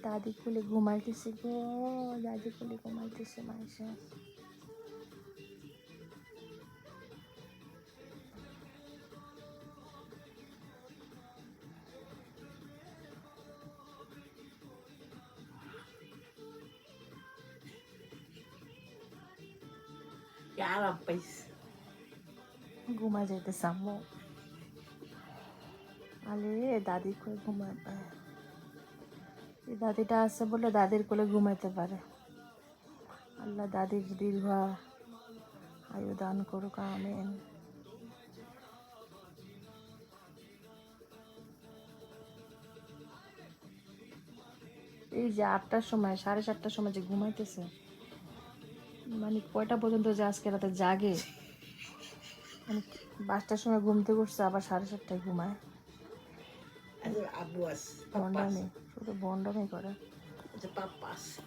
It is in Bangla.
দাদি কোলে ঘুমাইতেছে গো, দাদি কোলে ঘুমাইতেছে মাইশা। আরাম পাইছে, ঘুমা যাইতেছে আম্মু। আলে দাদি কোলে ঘুমাবে, এই দাদিটা আছে বলে দাদির কোলে ঘুমাইতে পারে। আল্লাহ দাদির দীর্ঘ আয়ু দান করুক, আমিন। এই যে 8টার সময়, 7:30টার সময় যে ঘুমাইতেছে, মানে কয়টা পর্যন্ত যে আজকে রাতে জাগে, মানে 5টার সময় ঘুমতে করছে, আবার 7:30টায় ঘুমায়। আবু আছে, পাপ্পা আছে, ভণ্ডামি, শুধু ভণ্ডামি করে। পাপ্পা আছে।